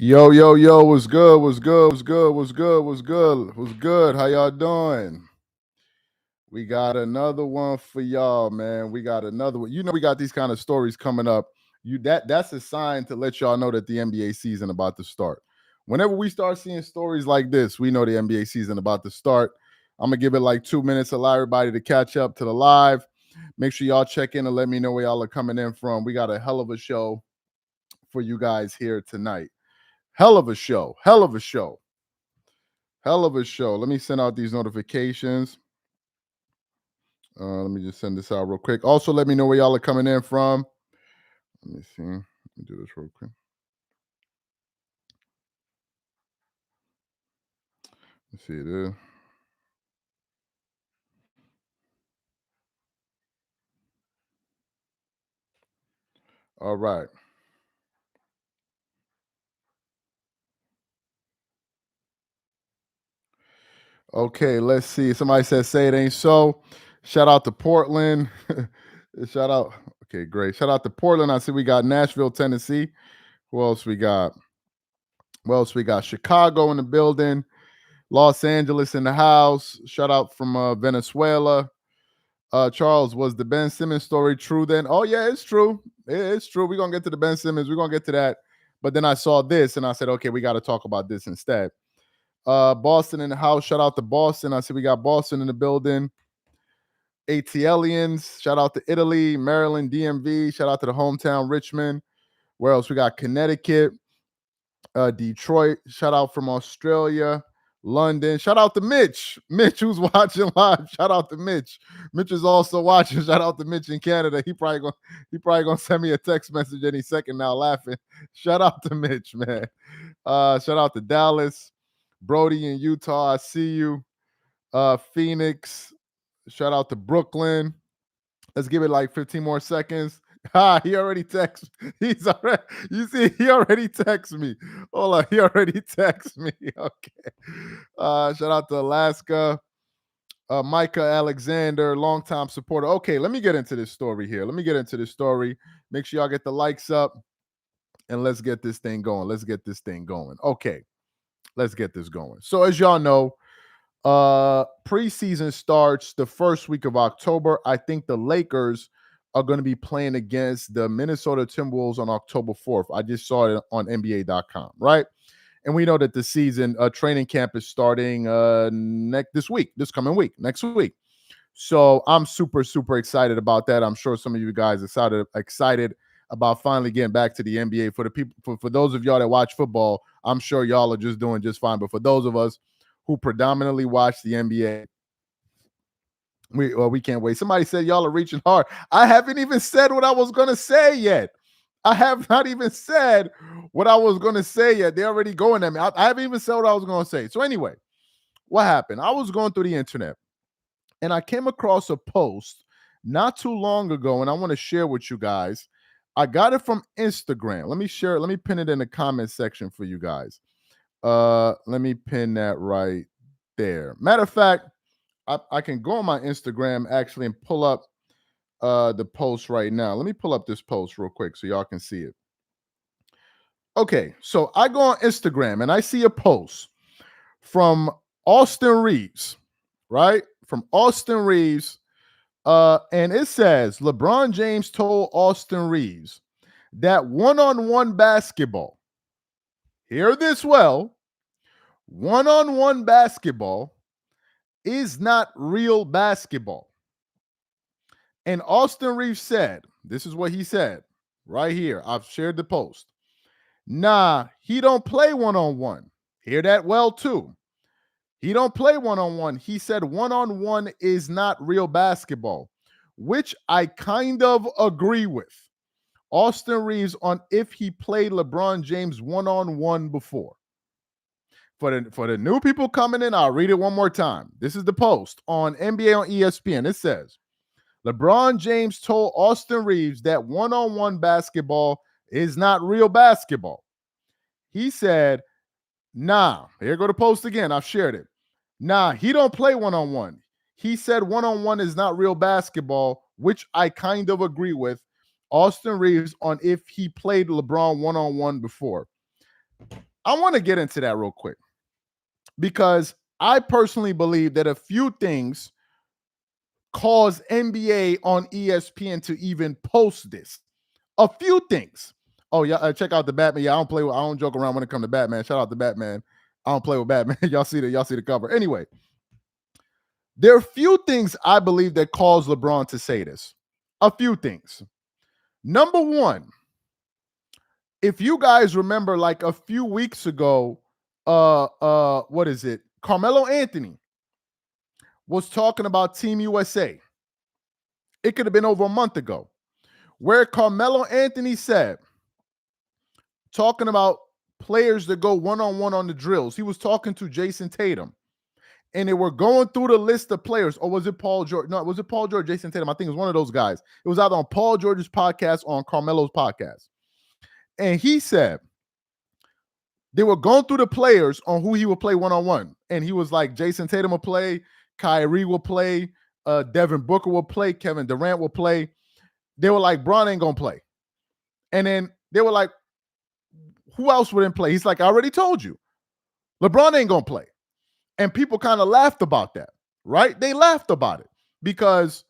Yo, yo, yo, what's good? What's good? What's good? What's good? What's good? What's good? How y'all doing? We got another one for y'all, man. We got another one. You know, we got these kind of stories coming up. That's a sign to let y'all know that the NBA season about to start. Whenever we start seeing stories like this, we know the NBA season about to start. I'm gonna give it like 2 minutes, allow everybody to catch up to the live. Make sure y'all check in and let me know where y'all are coming in from. We got a hell of a show for you guys here tonight. Hell of a show. Hell of a show. Hell of a show. Let me send out these notifications. Let me just send this out real quick. Also, let me know where y'all are coming in from. Let me see. Let me do this real quick. Let's see this. All right. Okay, let's see. Somebody said say it ain't so. Shout out to Portland. Shout out. Okay, great. Shout out to Portland. I see we got Nashville, Tennessee. Who else we got? Who else we got? Chicago in the building. Los Angeles in the house. Shout out from Venezuela. Charles, was the Ben Simmons story true then? Oh, yeah, it's true. It's true. We're going to get to the Ben Simmons. We're going to get to that. But then I saw this and I said, okay, we got to talk about this instead. Boston in the house. Shout out to Boston. I see we got Boston in the building. ATLians. Shout out to Italy, Maryland, DMV. Shout out to the hometown, Richmond. Where else? We got Connecticut, Detroit. Shout out from Australia. London. Shout out to Mitch. Mitch, who's watching live. Shout out to Mitch. Mitch is also watching. Shout out to Mitch in Canada. He probably gonna send me a text message any second now, laughing. Shout out to Mitch, man. Shout out to Dallas. Brody in Utah. I see you. Phoenix. Shout out to Brooklyn. Let's give it like 15 more seconds. He already texted. He's already, you see, he already texted me. Hold on, he already texted me. Okay. Shout out to Alaska. Micah Alexander, longtime supporter. Okay, let me get into this story here. Let me get into this story. Make sure y'all get the likes up and let's get this thing going. Let's get this thing going. Okay, let's get this going. So, as y'all know, preseason starts the first week of October. I think the Lakers are going to be playing against the Minnesota Timberwolves on October 4th. I just saw it on NBA.com, right? And we know that the season training camp is starting this coming week, next week. So I'm super, super excited about that. I'm sure some of you guys are excited about finally getting back to the NBA. For the people, for those of y'all that watch football, I'm sure y'all are just doing just fine. But for those of us who predominantly watch the NBA, we can't wait. Somebody said y'all are reaching hard. I haven't even said what I was gonna say yet. I have not even said what I was gonna say yet. They're already going at me. I haven't even said what I was gonna say. So anyway, what happened? I was going through the internet and I came across a post not too long ago, and I want to share with you guys. I got it from Instagram. Let me share it. Let me pin it in the comment section for you guys. Let me pin that right there. Matter of fact, I can go on my Instagram actually and pull up the post right now. Let me pull up this post real quick so y'all can see it. Okay, so I go on Instagram and I see a post from Austin Reeves, right? From Austin Reeves. And it says LeBron James told Austin Reeves that one-on-one basketball, hear this well, one-on-one basketball is not real basketball. And Austin Reeves said, this is what he said right here. I've shared the post. Nah, he don't play one-on-one. Hear that well too. He don't play one-on-one. He said one-on-one is not real basketball, which I kind of agree with. Austin Reeves on if he played LeBron James one-on-one before. For the new people coming in, I'll read it one more time. This is the post on NBA on ESPN. It says, LeBron James told Austin Reeves that one-on-one basketball is not real basketball. He said, nah, here go the post again. I've shared it. Nah, he don't play one-on-one. He said one-on-one is not real basketball, which I kind of agree with. Austin Reeves on if he played LeBron one-on-one before. I want to get into that real quick because I personally believe that a few things caused NBA on ESPN to even post this. A few things. Oh yeah, check out the Batman. Yeah, I don't joke around when it comes to Batman. Shout out to Batman. I don't play with Batman. Y'all see the cover. Anyway, there are a few things I believe that caused LeBron to say this. A few things. Number one, if you guys remember, like a few weeks ago, what is it? Carmelo Anthony was talking about Team USA. It could have been over a month ago, where Carmelo Anthony said, talking about players that go one-on-one on the drills. He was talking to Jason Tatum, and they were going through the list of players. Or was it Paul George? No, was it Paul George, Jason Tatum? I think it was one of those guys. It was either on Paul George's podcast or on Carmelo's podcast. And he said they were going through the players on who he would play one-on-one. And he was like, Jason Tatum will play, Kyrie will play, Devin Booker will play, Kevin Durant will play. They were like, Bron ain't going to play. And then they were like, who else wouldn't play? He's like, I already told you. LeBron ain't going to play. And people kind of laughed about that, right? They laughed about it because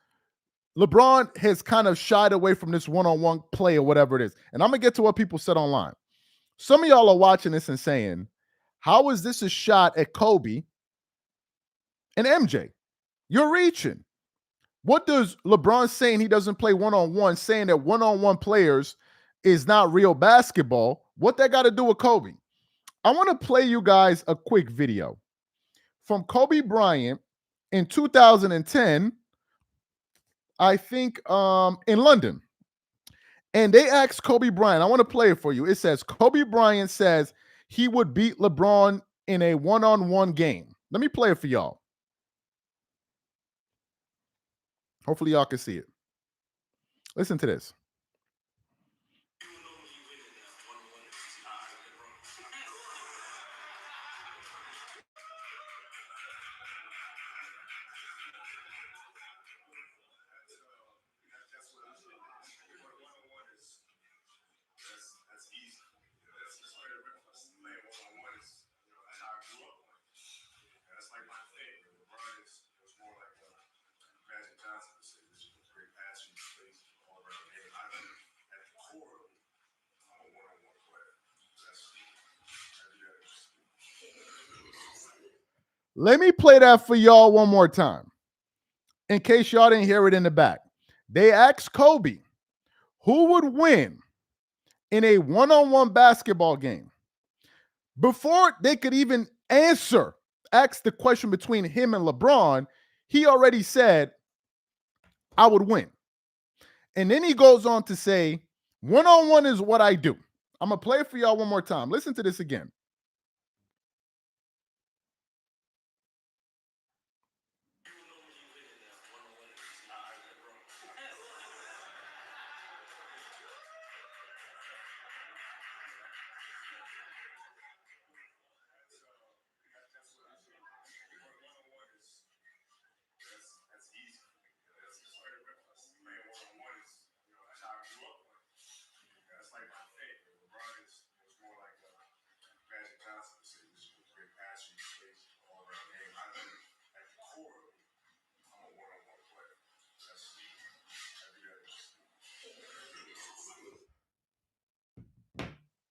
LeBron has kind of shied away from this one-on-one play or whatever it is. And I'm going to get to what people said online. Some of y'all are watching this and saying, how is this a shot at Kobe and MJ? You're reaching. What does LeBron saying he doesn't play one-on-one, saying that one-on-one players is not real basketball? What that got to do with Kobe? I want to play you guys a quick video from Kobe Bryant in 2010, I think in London. And they asked Kobe Bryant, I want to play it for you. It says, Kobe Bryant says he would beat LeBron in a one-on-one game. Let me play it for y'all. Hopefully y'all can see it. Listen to this. Let me play that for y'all one more time, in case y'all didn't hear it in the back. They asked Kobe who would win in a one-on-one basketball game. Before they could even ask the question between him and LeBron, he already said, I would win. And then he goes on to say, one-on-one is what I do. I'm going to play it for y'all one more time. Listen to this again.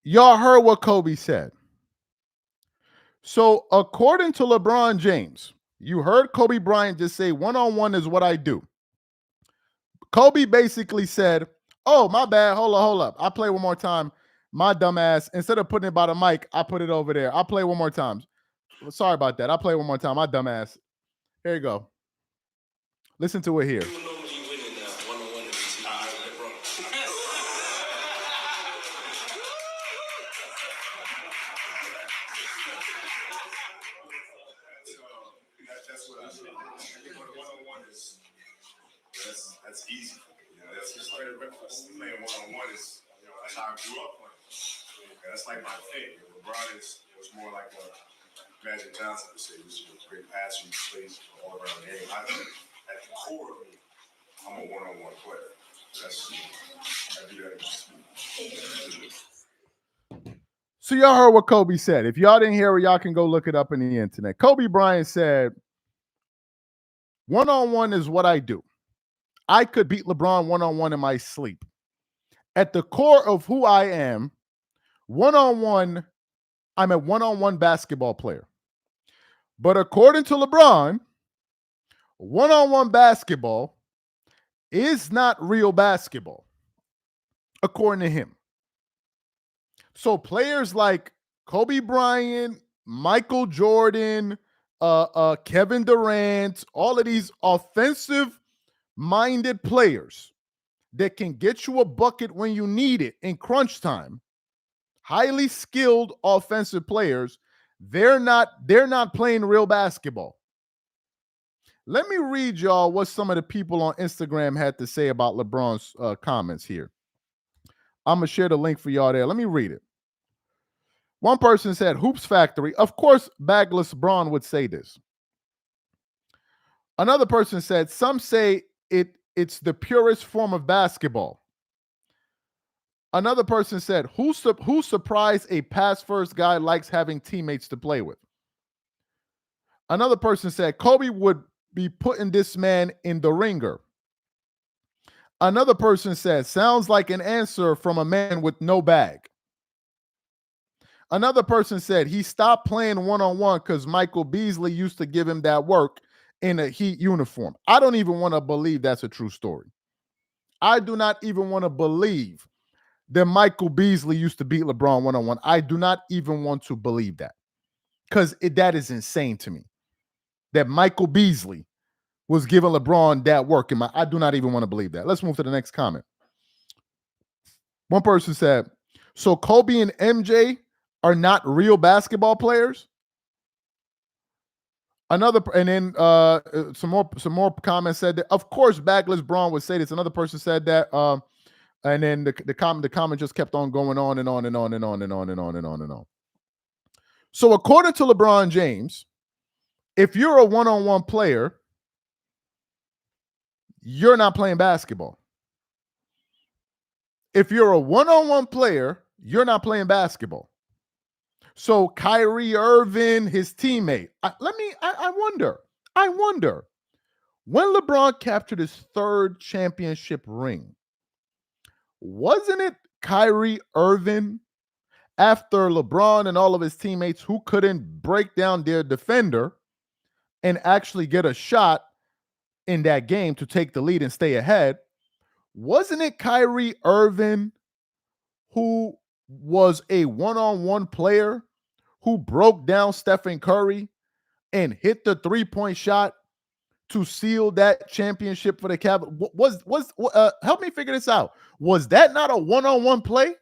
Y'all heard what Kobe said. So according to LeBron James, you heard Kobe Bryant just say one-on-one is what I do. Kobe basically said, oh, my bad. Hold up. I play one more time. My dumb ass, instead of putting it by the mic, I put it over there. I'll play one more time. Sorry about that. I'll play one more time. My dumb ass. Here you go. Listen to it here. That's easy. That's just like playing one-on-one is, that's how I grew up playing. That's like my thing. LeBron was more like a Magic Johnson would say, which is a great passer. He plays all around the game. At the core of me, I'm a one-on-one player. I do that. So y'all heard what Kobe said. If y'all didn't hear it, y'all can go look it up in the internet. Kobe Bryant said, one-on-one is what I do. I could beat LeBron one-on-one in my sleep. At the core of who I am, one-on-one, I'm a one-on-one basketball player. But according to LeBron, one-on-one basketball is not real basketball, according to him. So players like Kobe Bryant, Michael Jordan, Kevin Durant, all of these offensive-minded players that can get you a bucket when you need it in crunch time, highly skilled offensive players, they're not playing real basketball. Let me read y'all what some of the people on Instagram had to say about LeBron's comments here. I'm going to share the link for y'all there. Let me read it. One person said, Hoops Factory. Of course, Bagless Braun would say this. Another person said, some say it's the purest form of basketball. Another person said, who surprised a pass-first guy likes having teammates to play with? Another person said, Kobe would be putting this man in the ringer. Another person said, sounds like an answer from a man with no bag. Another person said he stopped playing one-on-one because Michael Beasley used to give him that work in a Heat uniform. I don't even want to believe that's a true story. I do not even want to believe that Michael Beasley used to beat LeBron one-on-one. I do not even want to believe that, because that is insane to me, that Michael Beasley was giving LeBron that work. I do not even want to believe that. Let's move to the next comment. One person said, so Kobe and MJ are not real basketball players? Another, and then some more comments said that, of course, Backless Braun would say this. Another person said that, and then the comment just kept on going on and on and on and on and on and on and on and on. So according to LeBron James, if you're a one-on-one player, you're not playing basketball. If you're a one-on-one player, you're not playing basketball. So Kyrie Irving, his teammate. I wonder, when LeBron captured his third championship ring, wasn't it Kyrie Irving, after LeBron and all of his teammates who couldn't break down their defender and actually get a shot in that game to take the lead and stay ahead? Wasn't it Kyrie Irving who was a one-on-one player who broke down Stephen Curry and hit the three-point shot to seal that championship for the Cavaliers? Help me figure this out. Was that not a one-on-one play?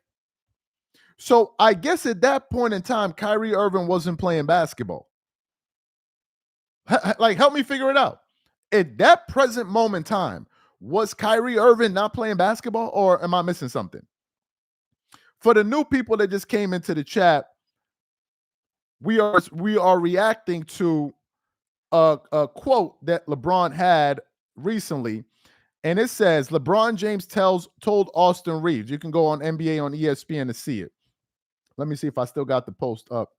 So I guess at that point in time, Kyrie Irving wasn't playing basketball. Like, help me figure it out. At that present moment in time, was Kyrie Irving not playing basketball, or am I missing something? For the new people that just came into the chat, we are reacting to a quote that LeBron had recently, and it says, LeBron James told Austin Reeves. You can go on NBA on ESPN to see it. Let me see if I still got the post up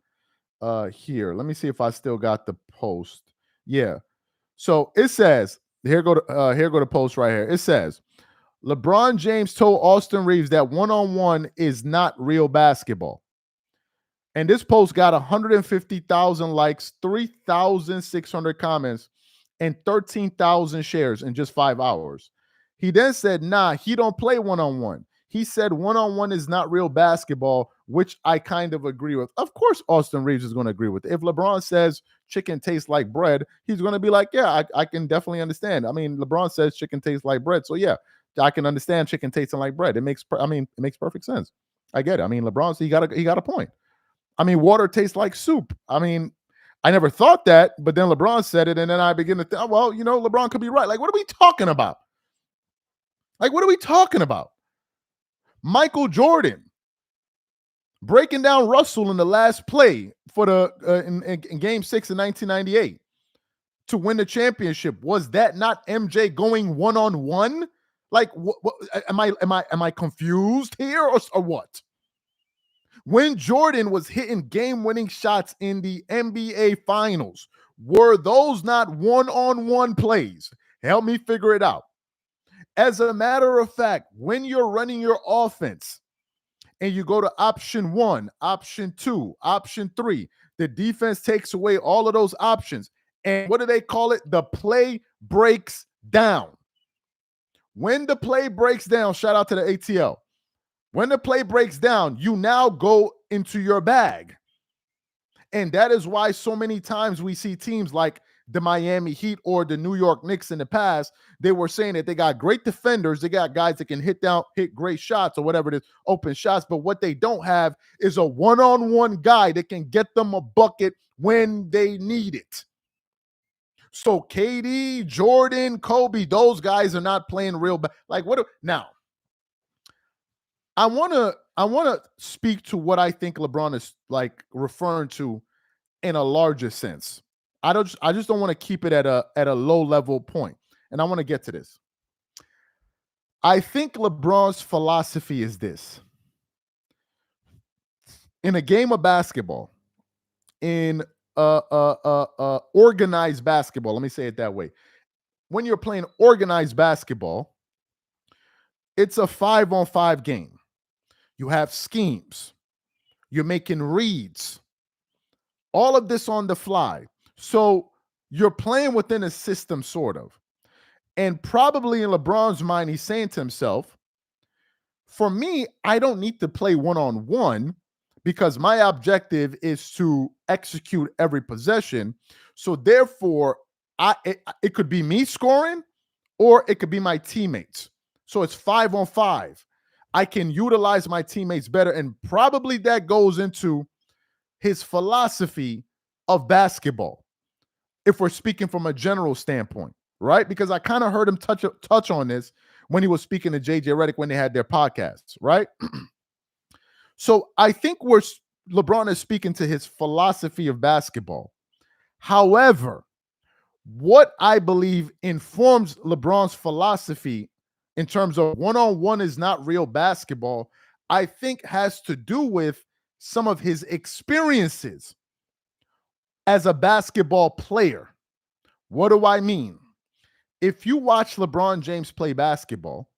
here. Let me see if I still got the post. Yeah. So it says, here go the post right here. It says, LeBron James told Austin Reeves that one-on-one is not real basketball. And this post got 150,000 likes, 3,600 comments, and 13,000 shares in just 5 hours. He then said, nah, he don't play one-on-one. He said one-on-one is not real basketball, which I kind of agree with. Of course, Austin Reeves is going to agree with it. If LeBron says chicken tastes like bread, he's going to be like, yeah, I can definitely understand. I mean, LeBron says chicken tastes like bread. So yeah, I can understand chicken tasting like bread. It makes perfect sense. I get it. I mean, LeBron, he got a point. I mean, water tastes like soup. I mean, I never thought that, but then LeBron said it, and then I begin to think, well, LeBron could be right. Like, what are we talking about? Michael Jordan breaking down Russell in the last play for the in Game 6 in 1998 to win the championship. Was that not MJ going one-on-one? Like, what am I confused here or what? When Jordan was hitting game-winning shots in the NBA Finals, were those not one-on-one plays? Help me figure it out. As a matter of fact, when you're running your offense and you go to option 1, option 2, option 3, the defense takes away all of those options. And what do they call it? The play breaks down. When the play breaks down, shout out to the ATL. When the play breaks down, you now go into your bag. And that is why so many times we see teams like the Miami Heat or the New York Knicks in the past, they were saying that they got great defenders, they got guys that can hit great shots or whatever it is, open shots, but what they don't have is a one-on-one guy that can get them a bucket when they need it. So KD, Jordan, Kobe, those guys are not playing real like what now? I want to speak to what I think LeBron is like referring to in a larger sense. I just don't want to keep it at a low level point. And I want to get to this. I think LeBron's philosophy is this. In a game of basketball, in organized basketball, let me say it that way. When you're playing organized basketball, it's a 5-on-5 game. You have schemes. You're making reads. All of this on the fly. So you're playing within a system, sort of. And probably in LeBron's mind, he's saying to himself, for me, I don't need to play one-on-one because my objective is to execute every possession. So therefore, it could be me scoring or it could be my teammates. So it's 5-on-5. I can utilize my teammates better. And probably that goes into his philosophy of basketball, if we're speaking from a general standpoint, right? Because I kind of heard him touch on this when he was speaking to JJ Redick when they had their podcasts, right? So I think LeBron is speaking to his philosophy of basketball. However, what I believe informs LeBron's philosophy in terms of one-on-one is not real basketball, I think has to do with some of his experiences as a basketball player. What do I mean? If you watch LeBron James play basketball,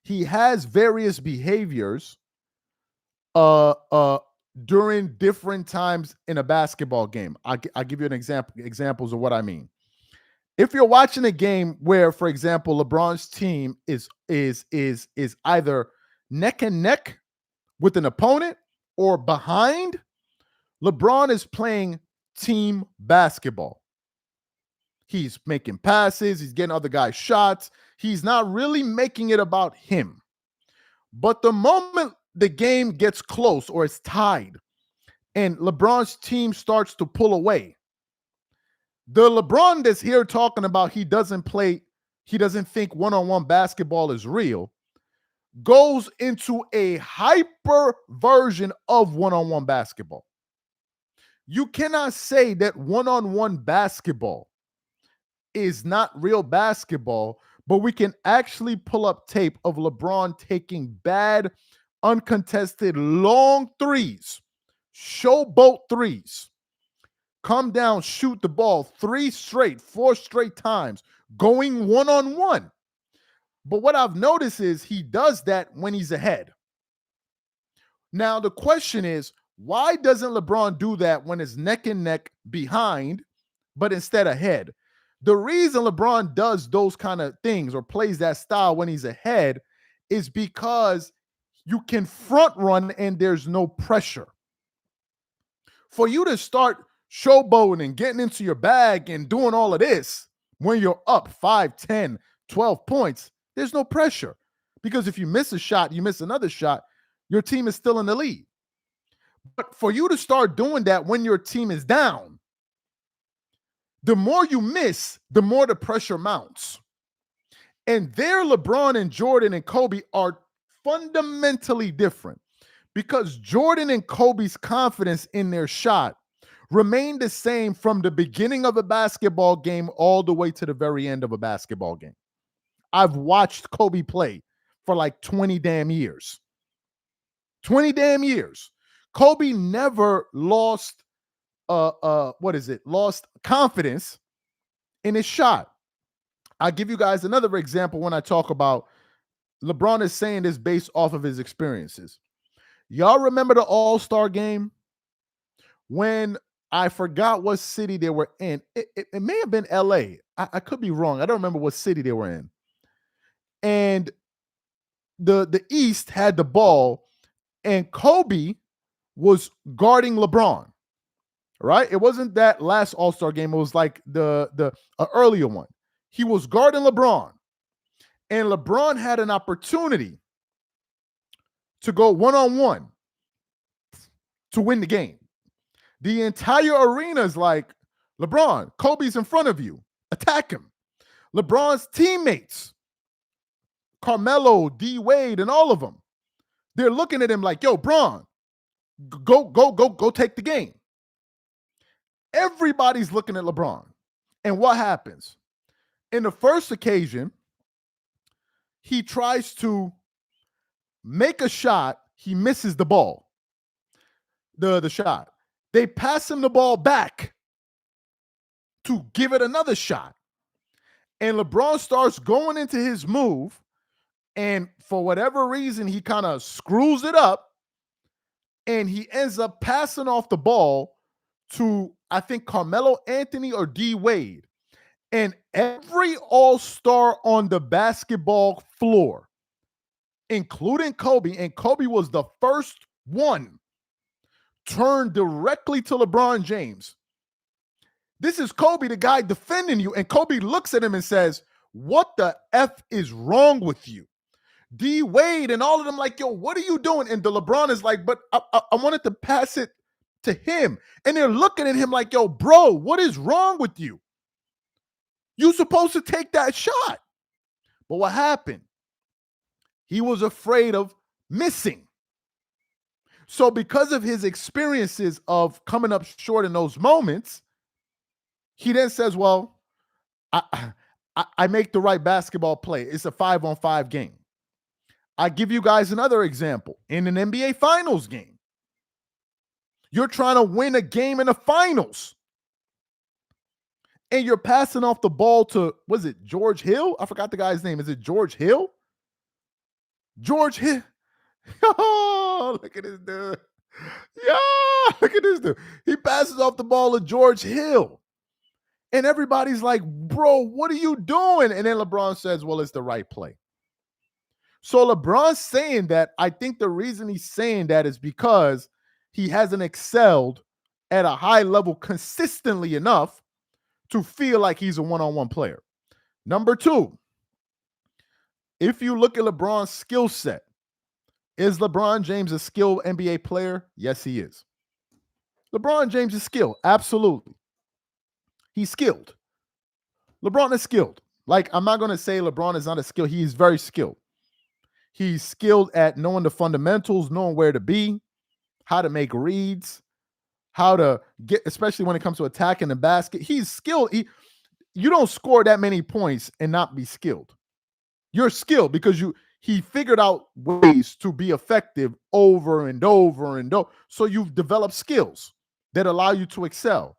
he has various behaviors during different times in a basketball game. I'll give you an examples of what I mean. If you're watching a game where, for example, LeBron's team is either neck and neck with an opponent or behind, LeBron is playing team basketball. He's making passes. He's getting other guys shots. He's not really making it about him. But the moment the game gets close or it's tied and LeBron's team starts to pull away, the LeBron that's here talking about he doesn't think one-on-one basketball is real, goes into a hyper version of one-on-one basketball. You cannot say that one-on-one basketball is not real basketball, but we can actually pull up tape of LeBron taking bad, uncontested, long threes, showboat threes, come down, shoot the ball 4 straight times, going one-on-one. But what I've noticed is he does that when he's ahead. Now, the question is, why doesn't LeBron do that when it's neck and neck behind, but instead ahead? The reason LeBron does those kind of things or plays that style when he's ahead is because you can front run and there's no pressure. For you to start showboating and getting into your bag and doing all of this when you're up 5, 10, 12 points, there's no pressure. Because if you miss a shot, you miss another shot, your team is still in the lead. But for you to start doing that when your team is down, the more you miss, the more the pressure mounts. And there, LeBron and Jordan and Kobe are fundamentally different because Jordan and Kobe's confidence in their shot remained the same from the beginning of a basketball game all the way to the very end of a basketball game. I've watched Kobe play for like 20 damn years. 20 damn years. Kobe never lost lost confidence in his shot. I'll give you guys another example when I talk about LeBron is saying this based off of his experiences. Y'all remember the All-Star game when I forgot what city they were in? It may have been LA. I could be wrong. I don't remember what city they were in. And the East had the ball, and Kobe was guarding LeBron. Right? It wasn't that last All-Star game. It was like the earlier one. He was guarding LeBron, and LeBron had an opportunity to go one-on-one to win the game. The entire arena is like, LeBron, Kobe's in front of you. Attack him. LeBron's teammates, Carmelo, D. Wade, and all of them, they're looking at him like, yo, Bron, go take the game. Everybody's looking at LeBron. And what happens? In the first occasion, he tries to make a shot. He misses the ball, the shot. They pass him the ball back to give it another shot. And LeBron starts going into his move. And for whatever reason, he kind of screws it up. And he ends up passing off the ball to, I think, Carmelo Anthony or D. Wade. And every all-star on the basketball floor, including Kobe, and Kobe was the first one, turned directly to LeBron James. This is Kobe, the guy defending you. And Kobe looks at him and says, what the F is wrong with you? D. Wade and all of them like, yo, what are you doing? And the LeBron is like, but I wanted to pass it to him. And they're looking at him like, yo, bro, what is wrong with you? You're supposed to take that shot. But what happened? He was afraid of missing. So because of his experiences of coming up short in those moments, he then says, well, I make the right basketball play. It's a 5-on-5 game. I give you guys another example. In an NBA Finals game, you're trying to win a game in the finals, and you're passing off the ball to, was it George Hill? I forgot the guy's name. Is it George Hill? George Hill. Oh, look at this dude. Yeah, look at this dude. He passes off the ball to George Hill. And everybody's like, bro, what are you doing? And then LeBron says, well, it's the right play. So LeBron's saying that. I think the reason he's saying that is because he hasn't excelled at a high level consistently enough to feel like he's a one-on-one player. Number two, if you look at LeBron's skill set, is LeBron James a skilled NBA player? Yes, he is. LeBron James is skilled. Absolutely. He's skilled. LeBron is skilled. Like, I'm not going to say LeBron is not a skilled. He is very skilled. He's skilled at knowing the fundamentals, knowing where to be, how to make reads, how to get, especially when it comes to attacking the basket. He's skilled. You don't score that many points and not be skilled. You're skilled because he figured out ways to be effective over and over and over. So you've developed skills that allow you to excel.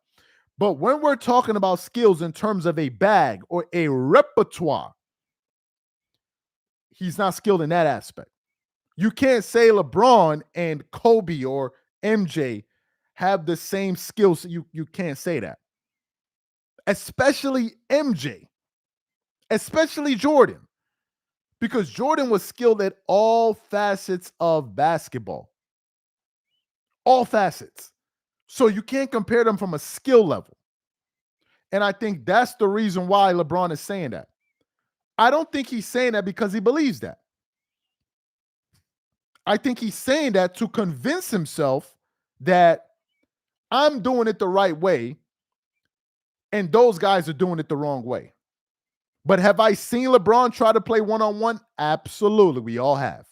But when we're talking about skills in terms of a bag or a repertoire, he's not skilled in that aspect. You can't say LeBron and Kobe or MJ have the same skills. You can't say that. Especially MJ. Especially Jordan. Because Jordan was skilled at all facets of basketball. All facets. So you can't compare them from a skill level. And I think that's the reason why LeBron is saying that. I don't think he's saying that because he believes that. I think he's saying that to convince himself that I'm doing it the right way and those guys are doing it the wrong way. But have I seen LeBron try to play one-on-one? Absolutely. We all have.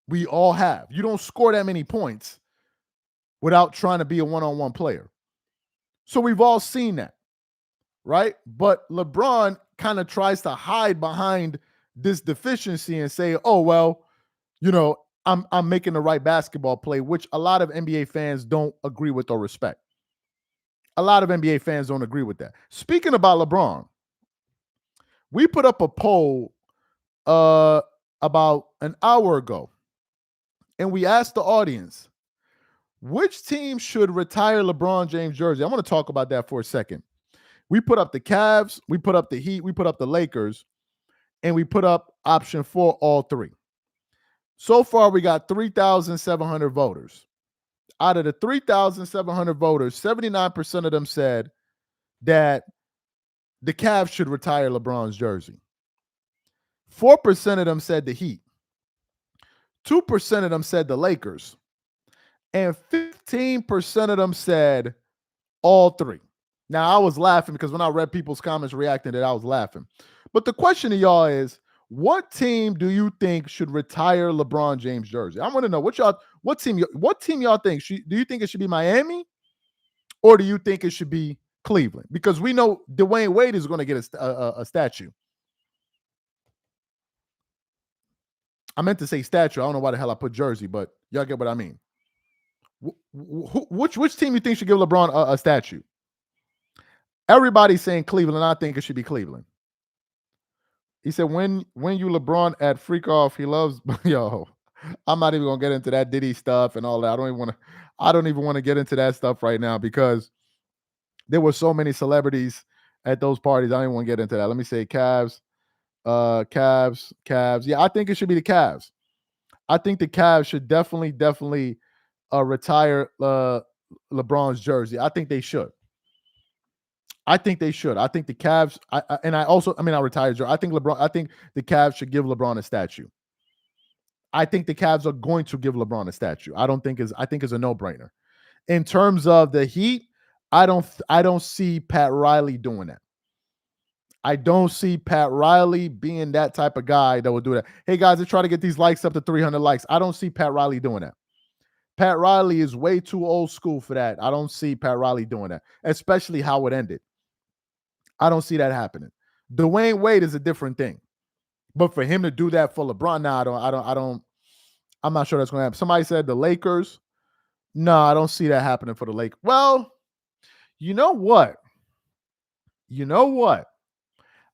We all have. You don't score that many points without trying to be a one-on-one player. So we've all seen that, right? But LeBron kind of tries to hide behind this deficiency and say, oh, well, I'm making the right basketball play, which a lot of NBA fans don't agree with or respect. A lot of NBA fans don't agree with that. Speaking about LeBron, we put up a poll about an hour ago, and we asked the audience, which team should retire LeBron James jersey? I want to talk about that for a second. We put up the Cavs, we put up the Heat, we put up the Lakers, and we put up option 4, all three. So far, we got 3,700 voters. Out of the 3,700 voters, 79% of them said that the Cavs should retire LeBron's jersey. 4% of them said the Heat. 2% of them said the Lakers. And 15% of them said all three. Now, I was laughing because when I read people's comments reacting to that, I was laughing. But the question to y'all is, what team do you think should retire LeBron James jersey? I want to know what team y'all think? Do you think it should be Miami, or do you think it should be Cleveland? Because we know Dwayne Wade is going to get a statue. I meant to say statue. I don't know why the hell I put jersey, but y'all get what I mean. Which team you think should give LeBron a statue? Everybody's saying Cleveland. I think it should be Cleveland. He said, when you LeBron at freak off, he loves yo. I'm not even gonna get into that Diddy stuff and all that. I don't even want to get into that stuff right now because there were so many celebrities at those parties. I don't even want to get into that. Let me say Cavs. Yeah, I think it should be the Cavs. I think the Cavs should definitely retire LeBron's jersey. I think they should. I think the Cavs. I retired jersey. I think the Cavs should give LeBron a statue. I think the Cavs are going to give LeBron a statue. I think it's a no-brainer. In terms of the Heat, I don't see Pat Riley doing that. I don't see Pat Riley being that type of guy that will do that. Hey, guys, let's try to get these likes up to 300 likes. I don't see Pat Riley doing that. Pat Riley is way too old school for that. I don't see Pat Riley doing that, especially how it ended. I don't see that happening. Dwayne Wade is a different thing. But for him to do that for LeBron, I'm not sure that's going to happen. Somebody said the Lakers. No, I don't see that happening for the Lakers. Well, you know what?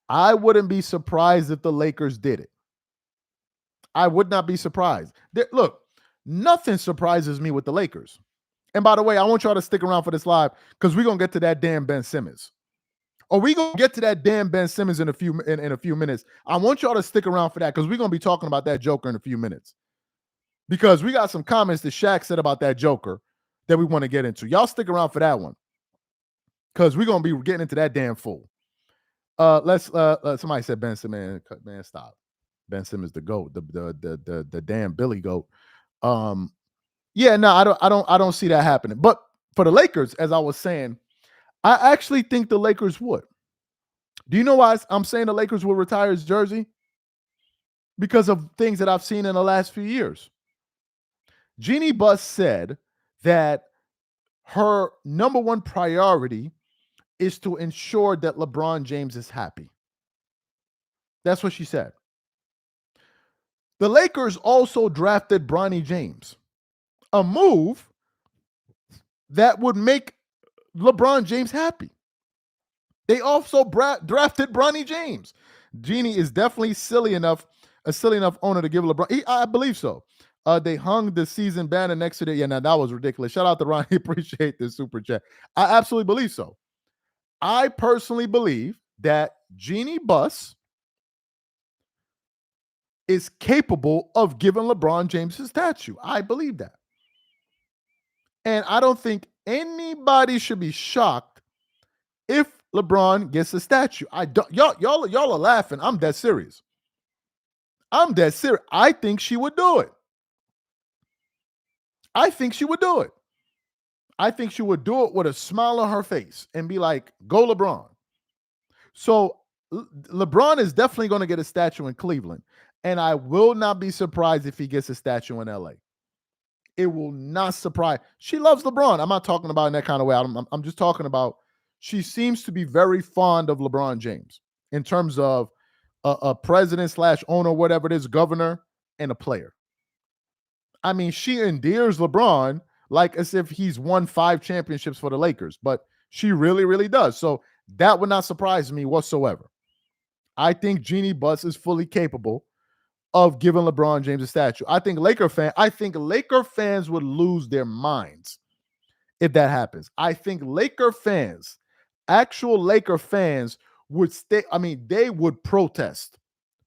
I wouldn't be surprised if the Lakers did it. I would not be surprised. Look, nothing surprises me with the Lakers. And by the way, I want y'all to stick around for this live because we're going to get to that damn Ben Simmons. Or we going to get to that damn Ben Simmons in a few minutes. I want y'all to stick around for that because we're going to be talking about that Joker in a few minutes. Because we got some comments that Shaq said about that Joker that we want to get into. Y'all stick around for that one. Because we're going to be getting into that damn fool. Somebody said Ben Simmons. Man, stop. Ben Simmons the GOAT, the damn Billy GOAT. Yeah, no, I don't see that happening. But for the Lakers, as I was saying, I actually think the Lakers would. Do you know why I'm saying the Lakers will retire his jersey? Because of things that I've seen in the last few years. Jeannie Buss said that her number one priority is to ensure that LeBron James is happy. That's what she said. The Lakers also drafted Bronny James, a move that would make LeBron James happy. They also drafted Bronny James. Jeannie is definitely a silly enough owner to give LeBron. I believe so. They hung the season banner next to it. Yeah, now that was ridiculous. Shout out to Ronnie. Appreciate this super chat. I absolutely believe so. I personally believe that Jeannie Buss is capable of giving LeBron James his statue. I believe that. And I don't think anybody should be shocked if LeBron gets a statue. Y'all are laughing. I'm dead serious. I think she would do it. I think she would do it with a smile on her face and be like, go LeBron. So LeBron is definitely going to get a statue in Cleveland. And I will not be surprised if he gets a statue in LA. It will not surprise. She loves LeBron. I'm not talking about in that kind of way. I'm just talking about she seems to be very fond of LeBron James in terms of a president / owner, whatever it is, governor, and a player. I mean, she endears LeBron like as if he's won 5 championships for the Lakers, but she really, really does. So that would not surprise me whatsoever. I think Jeannie Buss is fully capable of giving LeBron James a statue. I think Laker fans would lose their minds if that happens. I think Laker fans, actual Laker fans, would stay. I mean, they would protest,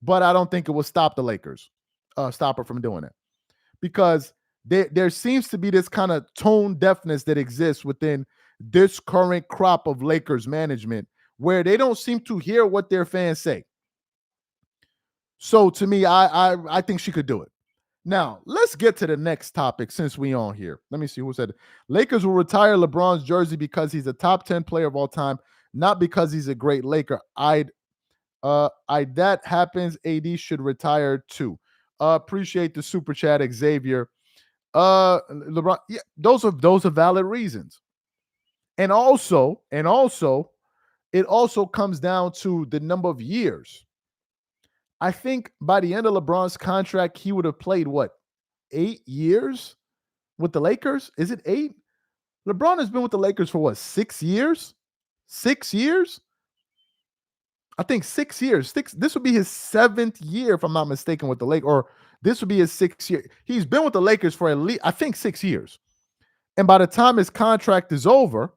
but I don't think it would stop the Lakers, stop her from doing it, because there seems to be this kind of tone deafness that exists within this current crop of Lakers management, where they don't seem to hear what their fans say. So to me, I think she could do it. Now, let's get to the next topic since we on here. Let me see who said it. Lakers will retire LeBron's jersey because he's a top 10 player of all time, not because he's a great Laker. I that happens, AD should retire too. Appreciate the super chat, Xavier. LeBron, yeah, those are valid reasons. And also, it also comes down to the number of years. I think by the end of LeBron's contract, he would have played what, 8 years with the Lakers? Is it 8? LeBron has been with the Lakers for what, 6 years? 6 years? I think 6 years. This would be his 7th year, if I'm not mistaken, with the Lakers, or this would be his 6th year. He's been with the Lakers for at least, I think, 6 years. And by the time his contract is over,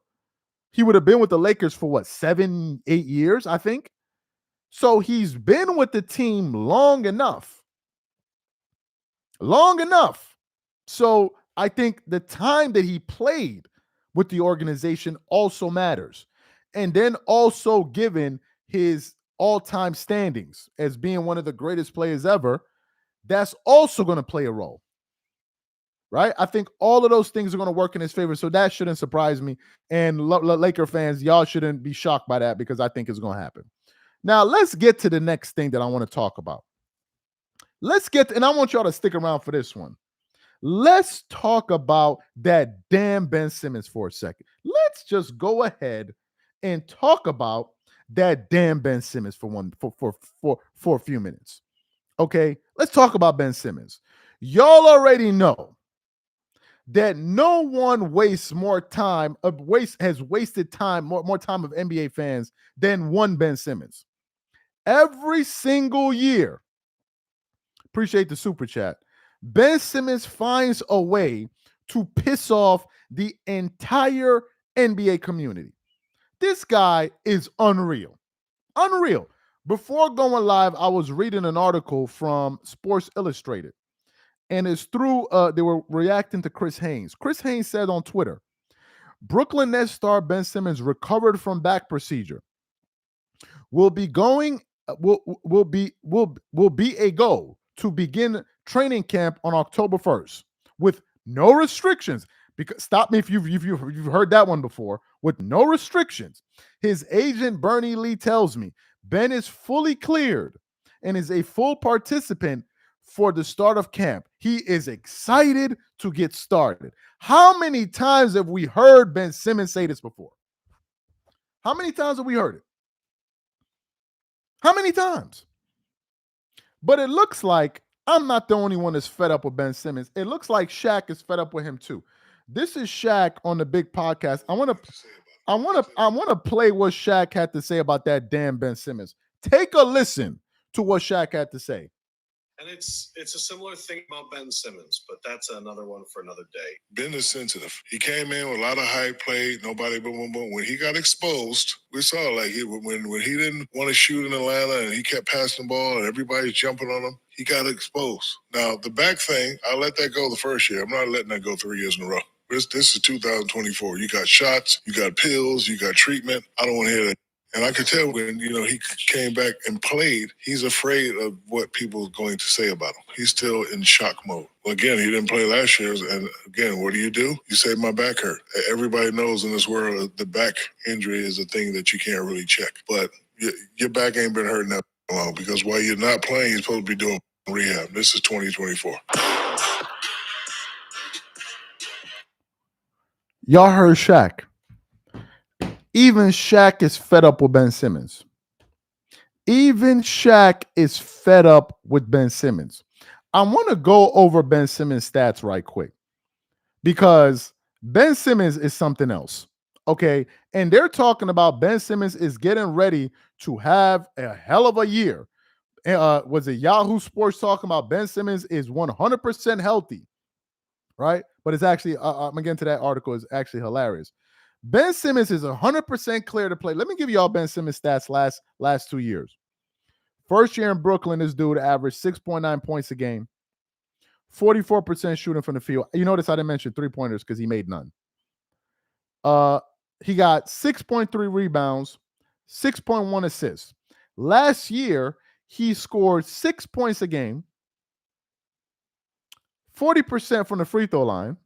he would have been with the Lakers for what, 7, 8 years, I think. So he's been with the team long enough. Long enough. So I think the time that he played with the organization also matters. And then also given his all-time standings as being one of the greatest players ever, that's also going to play a role. Right? I think all of those things are going to work in his favor. So that shouldn't surprise me. And Laker fans, y'all shouldn't be shocked by that, because I think it's going to happen. Now, let's get to the next thing that I want to talk about. And I want y'all to stick around for this one. Let's talk about that damn Ben Simmons for a second. Let's just go ahead and talk about that damn Ben Simmons for a few minutes. Okay, let's talk about Ben Simmons. Y'all already know that no one wastes more time has wasted time, more time of NBA fans than one Ben Simmons. Every single year, appreciate the super chat, Ben Simmons finds a way to piss off the entire NBA community. This guy is unreal. Unreal. Before going live, I was reading an article from Sports Illustrated, and it's through, they were reacting to Chris Haynes. Chris Haynes said on Twitter, Brooklyn Nets star Ben Simmons recovered from back procedure. Will be a goal to begin training camp on October 1st with no restrictions. Because stop me if you've heard that one before. With no restrictions. His agent Bernie Lee tells me Ben is fully cleared and is a full participant for the start of camp. He is excited to get started. How many times have we heard Ben Simmons say this before? How many times have we heard it? How many times? But it looks like I'm not the only one that's fed up with Ben Simmons. It looks like Shaq is fed up with him too. This is Shaq on the big podcast. I want to play what Shaq had to say about that damn Ben Simmons. Take a listen to what Shaq had to say. And it's a similar thing about Ben Simmons, but that's another one for another day. Ben is sensitive. He came in with a lot of hype, played, nobody, boom, boom, boom. When he got exposed, we saw like when he didn't want to shoot in Atlanta and he kept passing the ball and everybody's jumping on him, he got exposed. Now, the back thing, I let that go the first year. I'm not letting that go 3 years in a row. This is 2024. You got shots, you got pills, you got treatment. I don't want to hear that. And I could tell when, he came back and played, he's afraid of what people are going to say about him. He's still in shock mode. Well, again, he didn't play last year. And again, what do? You say my back hurt. Everybody knows in this world, the back injury is a thing that you can't really check. But your back ain't been hurting that long, because while you're not playing, you're supposed to be doing rehab. This is 2024. Y'all heard Shaq. Even Shaq is fed up with Ben Simmons. Even Shaq is fed up with Ben Simmons. I want to go over Ben Simmons' stats right quick because Ben Simmons is something else. Okay. And they're talking about Ben Simmons is getting ready to have a hell of a year. Was it Yahoo Sports talking about Ben Simmons is 100% healthy, right? But it's actually, I'm getting to that article, is actually hilarious. Ben Simmons is 100% clear to play. Let me give you all Ben Simmons stats last 2 years. First year in Brooklyn, this dude averaged 6.9 points a game, 44% shooting from the field. You notice I didn't mention 3-pointers because he made none. He got 6.3 rebounds, 6.1 assists. Last year, he scored 6 points a game, 40% from the free throw line,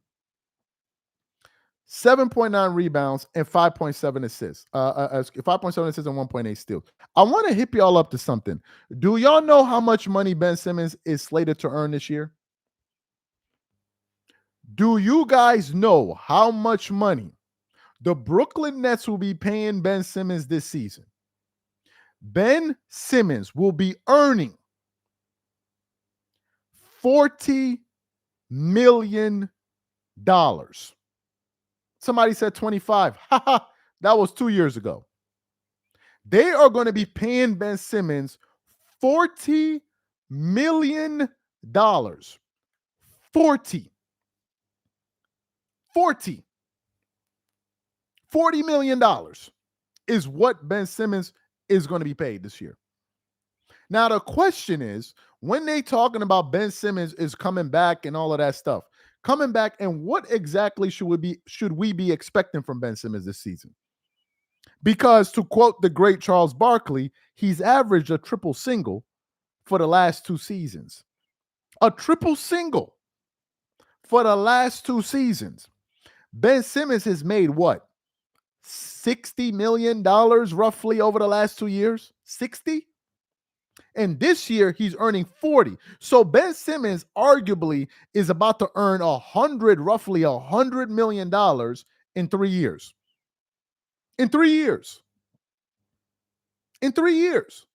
7.9 rebounds, and 5.7 assists. 5.7 assists and 1.8 steals. I want to hip y'all up to something. Do y'all know how much money Ben Simmons is slated to earn this year? Do you guys know how much money the Brooklyn Nets will be paying Ben Simmons this season? Ben Simmons will be earning $40 million. Somebody said 25. That was 2 years ago. They are going to be paying Ben Simmons $40 million. 40 million is what Ben Simmons is going to be paid this year. Now, the question is, when they talking about Ben Simmons is coming back and all of that stuff, coming back, and what exactly should we be expecting from Ben Simmons this season? Because to quote the great Charles Barkley, he's averaged a triple single for the last 2 seasons. A triple single for the last 2 seasons. Ben Simmons has made what? $60 million roughly over the last 2 years? 60? And this year he's earning 40. So Ben Simmons arguably is about to earn roughly $100 million in 3 years. In 3 years. In 3 years.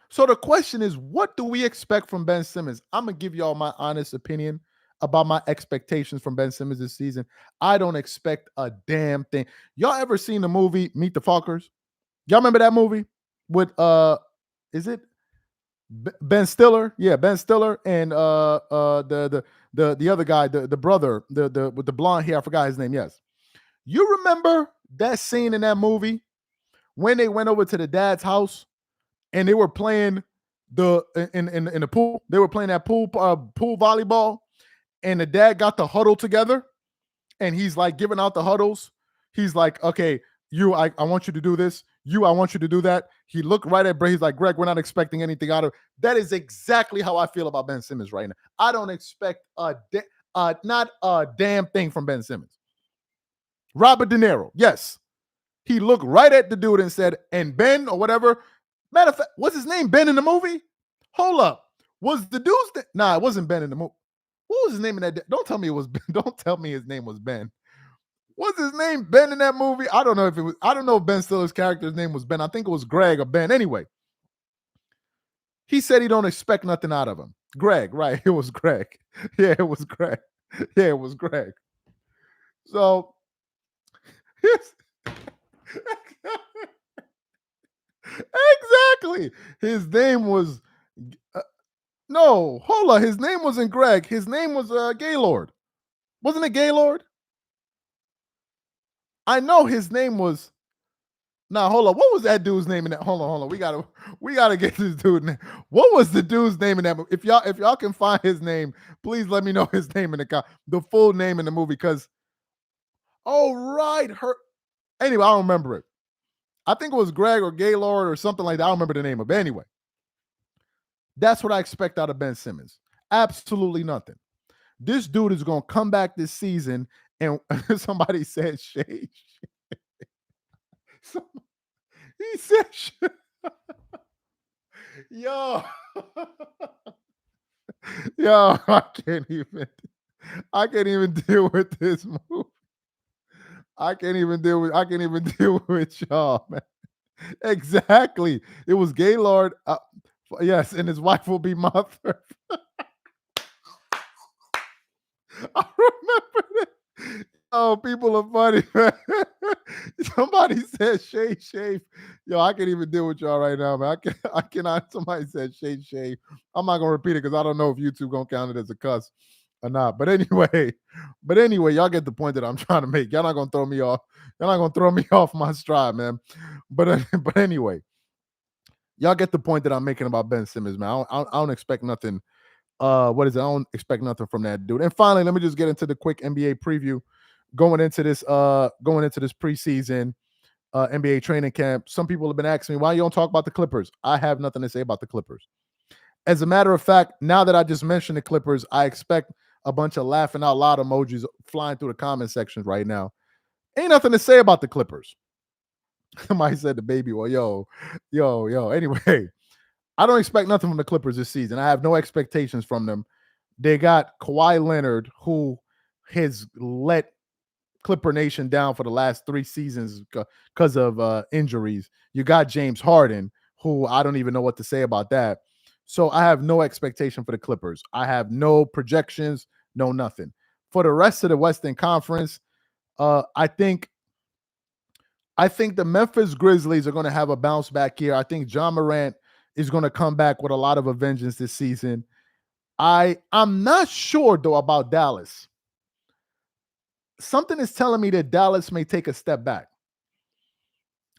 So the question is, what do we expect from Ben Simmons? I'm going to give y'all my honest opinion about my expectations from Ben Simmons this season. I don't expect a damn thing. Y'all ever seen the movie Meet the Fockers? Y'all remember that movie with is it Ben Stiller? Yeah, Ben Stiller and the other guy, the brother, the with the blonde hair. I forgot his name. Yes, you remember that scene in that movie when they went over to the dad's house and they were playing in the pool. They were playing that pool volleyball, and the dad got the huddle together, and he's like giving out the huddles. He's like, okay, I want you to do this. I want you to do that. He looked right at Greg. He's like, Greg, we're not expecting anything out of. That is exactly how I feel about Ben Simmons right now. I don't expect not a damn thing from Ben Simmons. Robert De Niro, yes. He looked right at the dude and said, and Ben or whatever. Matter of fact, what's his name? Ben in the movie? Hold up. Was the dude's nah, it wasn't Ben in the movie. What was his name in that? Don't tell me it was Ben. Don't tell me his name was Ben. What's his name? Ben in that movie? I don't know if it was. I don't know if Ben Stiller's character's name was Ben. I think it was Greg or Ben. Anyway, he said he don't expect nothing out of him. Greg, right? It was Greg. Yeah, it was Greg. Yeah, it was Greg. So, exactly. His name was no. Hold on. His name wasn't Greg. His name was Gaylord. Wasn't it Gaylord? I know his name was. Now, hold on. What was that dude's name in that? Hold on. We gotta get this dude name. What was the dude's name in that movie? If y'all can find his name, please let me know his name in the full name in the movie. Because, anyway, I don't remember it. I think it was Greg or Gaylord or something like that. I don't remember the name of it. Anyway, that's what I expect out of Ben Simmons. Absolutely nothing. This dude is gonna come back this season, and somebody said shade. He said, yo, yo, I can't even deal with this movie. I can't even deal with y'all, man. Exactly. It was Gaylord. Yes, and his wife will be Mother. Oh, people are funny, man. Somebody said shave, shave. Yo, I can't even deal with y'all right now, man. I cannot. Somebody said shave, shave. I'm not gonna repeat it because I don't know if YouTube gonna count it as a cuss or not. But anyway, y'all get the point that I'm trying to make. Y'all not gonna throw me off. Y'all not gonna throw me off my stride, man. But anyway, y'all get the point that I'm making about Ben Simmons, man. I don't expect nothing. What is it? I don't expect nothing from that dude. And finally, let me just get into the quick NBA preview going into this preseason NBA training camp. Some people have been asking me why you don't talk about the Clippers. I have nothing to say about the Clippers. As a matter of fact, now that I just mentioned the Clippers, I expect a bunch of laughing out loud emojis flying through the comment sections right now. Ain't nothing to say about the Clippers. Somebody said the baby. Well, yo. Anyway, I don't expect nothing from the Clippers this season. I have no expectations from them. They got Kawhi Leonard, who has let Clipper Nation down for the last 3 seasons because of injuries. You got James Harden, who I don't even know what to say about that. So I have no expectation for the Clippers. I have no projections, no nothing. For the rest of the Western Conference, I think the Memphis Grizzlies are going to have a bounce back year. I think John Morant is going to come back with a lot of a vengeance this season. I'm not sure though about Dallas. Something is telling me that Dallas may take a step back.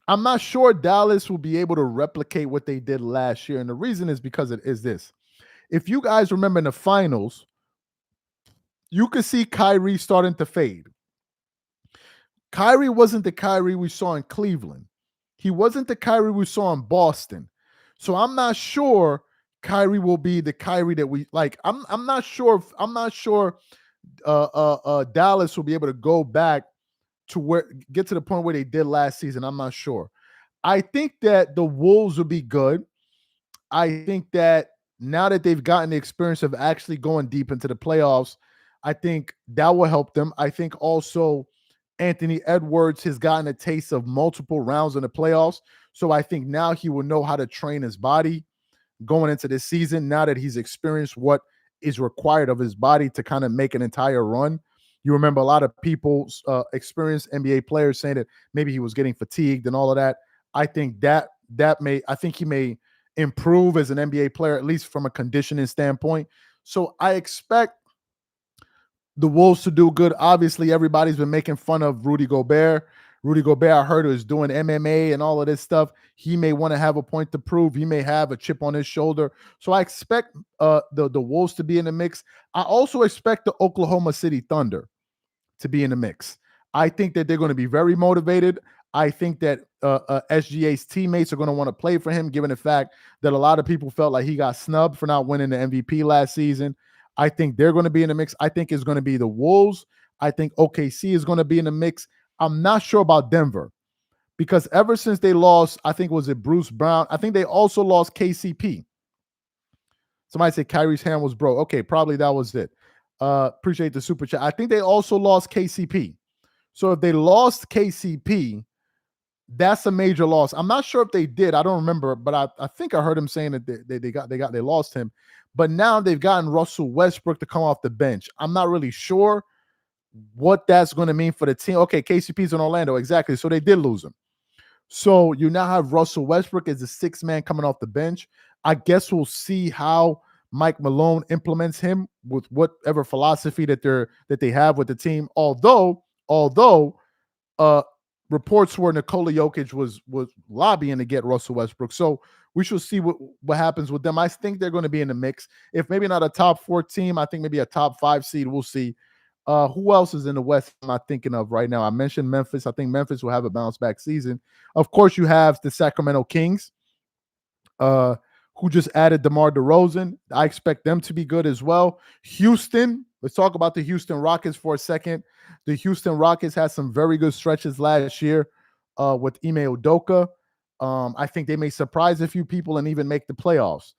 I'm not sure Dallas will be able to replicate what they did last year. And the reason is because it is this. If you guys remember in the finals, you could see Kyrie starting to fade. Kyrie wasn't the Kyrie we saw in Cleveland. He wasn't the Kyrie we saw in Boston. So I'm not sure Kyrie will be the Kyrie that we like. I'm not sure Dallas will be able to go back to get to the point where they did last season. I'm not sure. I think that the Wolves will be good. I think that now that they've gotten the experience of actually going deep into the playoffs, I think that will help them. I think also Anthony Edwards has gotten a taste of multiple rounds in the playoffs. So I think now he will know how to train his body going into this season, now that he's experienced what is required of his body to kind of make an entire run. You remember a lot of people, experienced NBA players, saying that maybe he was getting fatigued and all of that. I think he may improve as an NBA player, at least from a conditioning standpoint. So I expect the Wolves to do good. Obviously, everybody's been making fun of Rudy Gobert. Rudy Gobert, I heard, is doing MMA and all of this stuff. He may want to have a point to prove. He may have a chip on his shoulder. So I expect the Wolves to be in the mix. I also expect the Oklahoma City Thunder to be in the mix. I think that they're going to be very motivated. I think that SGA's teammates are going to want to play for him, given the fact that a lot of people felt like he got snubbed for not winning the MVP last season. I think they're going to be in the mix. I think it's going to be the Wolves. I think OKC is going to be in the mix. I'm not sure about Denver because ever since they lost, I think was it Bruce Brown? I think they also lost KCP. Somebody said Kyrie's hand was broke. Okay, probably that was it. Appreciate the super chat. I think they also lost KCP. So if they lost KCP, that's a major loss. I'm not sure if they did. I don't remember, but I think I heard him saying that they lost him. But now they've gotten Russell Westbrook to come off the bench. I'm not really sure what that's going to mean for the team. Okay, KCP's in Orlando. Exactly. So they did lose him. So you now have Russell Westbrook as the 6th man coming off the bench. I guess we'll see how Mike Malone implements him with whatever philosophy that they have with the team. Although reports were Nikola Jokic was lobbying to get Russell Westbrook. So we shall see what happens with them. I think they're going to be in the mix. If maybe not a top 4 team, I think maybe a top 5 seed. We'll see. Who else is in the West I'm not thinking of right now? I mentioned Memphis. I think Memphis will have a bounce back season. Of course, you have the Sacramento Kings, who just added DeMar DeRozan. I expect them to be good as well. Houston, let's talk about the Houston Rockets for a second. The Houston Rockets had some very good stretches last year with Ime Udoka. I think they may surprise a few people and even make the playoffs.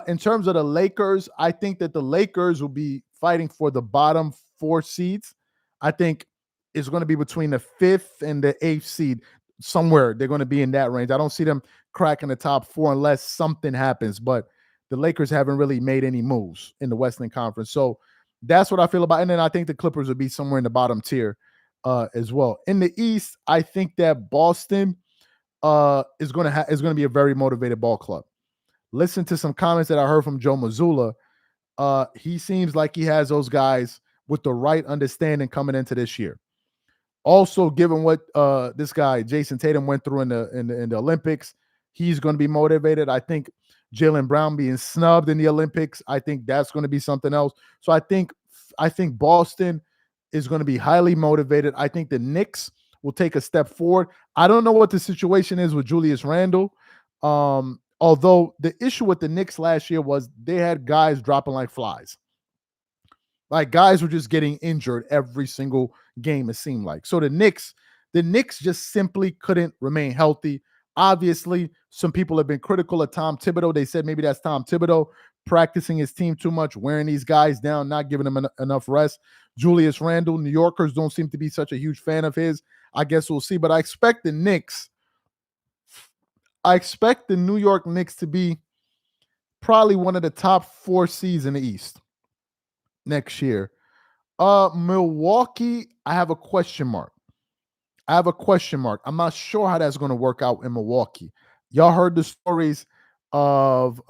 In terms of the Lakers, I think that the Lakers will be fighting for the bottom 4 seeds. I think it's going to be between the 5th and the 8th seed. Somewhere they're going to be in that range. I don't see them cracking the top 4 unless something happens, but the Lakers haven't really made any moves in the Western Conference. So that's what I feel about. And then I think the Clippers will be somewhere in the bottom tier. as well. In the East, I think that Boston is going to be a very motivated ball club. Listen to some comments that I heard from Joe Mazzulla. He seems like he has those guys with the right understanding coming into this year. Also, given what this guy Jason Tatum went through in the Olympics, he's going to be motivated. I think Jaylen Brown being snubbed in the Olympics, I think that's going to be something else. So I think Boston is going to be highly motivated. I think the Knicks will take a step forward. I don't know what the situation is with Julius Randle. Although the issue with the Knicks last year was they had guys dropping like flies. Like guys were just getting injured every single game, it seemed like. So the Knicks just simply couldn't remain healthy. Obviously, some people have been critical of Tom Thibodeau. They said maybe that's Tom Thibodeau practicing his team too much, wearing these guys down, not giving them enough rest. Julius Randle, New Yorkers don't seem to be such a huge fan of his. I guess we'll see. But I expect the New York Knicks to be probably one of the top 4 seeds in the East next year. Milwaukee, I have a question mark. I'm not sure how that's going to work out in Milwaukee. Y'all heard the stories of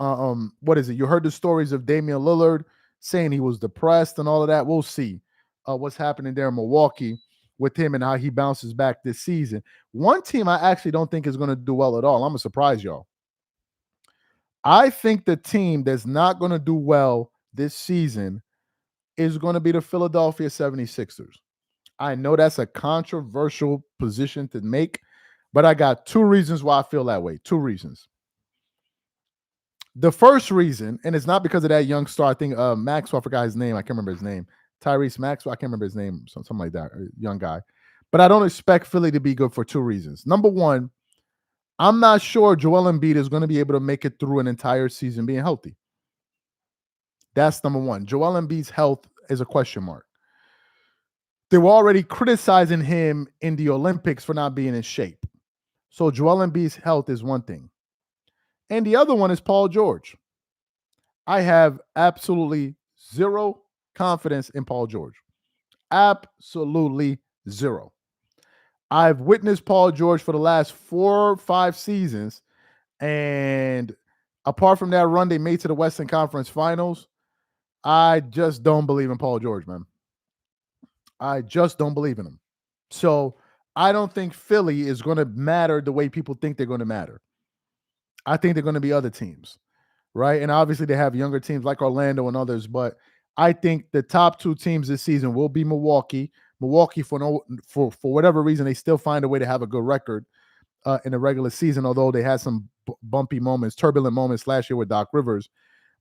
what is it? You heard the stories of Damian Lillard saying he was depressed and all of that. We'll see what's happening there in Milwaukee with him and how he bounces back this season. One team I actually don't think is going to do well at all. I'm going to surprise y'all. I think the team that's not going to do well this season is going to be the Philadelphia 76ers. I know that's a controversial position to make, but I got 2 reasons why I feel that way. 2 reasons. The first reason, and it's not because of that young star, I think Maxwell, I forgot his name. I can't remember his name. Tyrese Maxwell, I can't remember his name, something like that, young guy. But I don't expect Philly to be good for 2 reasons. Number one, I'm not sure Joel Embiid is going to be able to make it through an entire season being healthy. That's number one. Joel Embiid's health is a question mark. They were already criticizing him in the Olympics for not being in shape. So Joel Embiid's health is one thing. And the other one is Paul George. I have absolutely zero confidence in Paul George. Absolutely zero. I've witnessed Paul George for the last 4 or 5 seasons. And apart from that run they made to the Western Conference Finals, I just don't believe in Paul George, man. I just don't believe in him. So I don't think Philly is going to matter the way people think they're going to matter. I think they're going to be other teams, right? And obviously they have younger teams like Orlando and others, but I think the top 2 teams this season will be Milwaukee. Milwaukee, for whatever reason, they still find a way to have a good record in the regular season, although they had some bumpy moments, turbulent moments last year with Doc Rivers.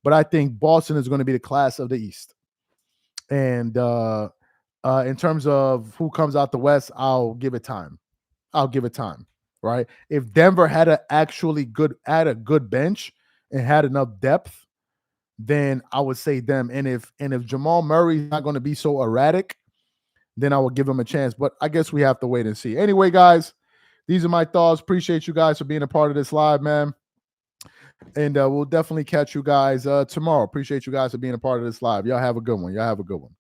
But I think Boston is going to be the class of the East. And in terms of who comes out the West, I'll give it time. Right? If Denver had a good bench and had enough depth, then I would say them. And if Jamal Murray's not going to be so erratic, then I will give him a chance. But I guess we have to wait and see. Anyway, guys, these are my thoughts. Appreciate you guys for being a part of this live, man. And we'll definitely catch you guys tomorrow. Appreciate you guys for being a part of this live. Y'all have a good one.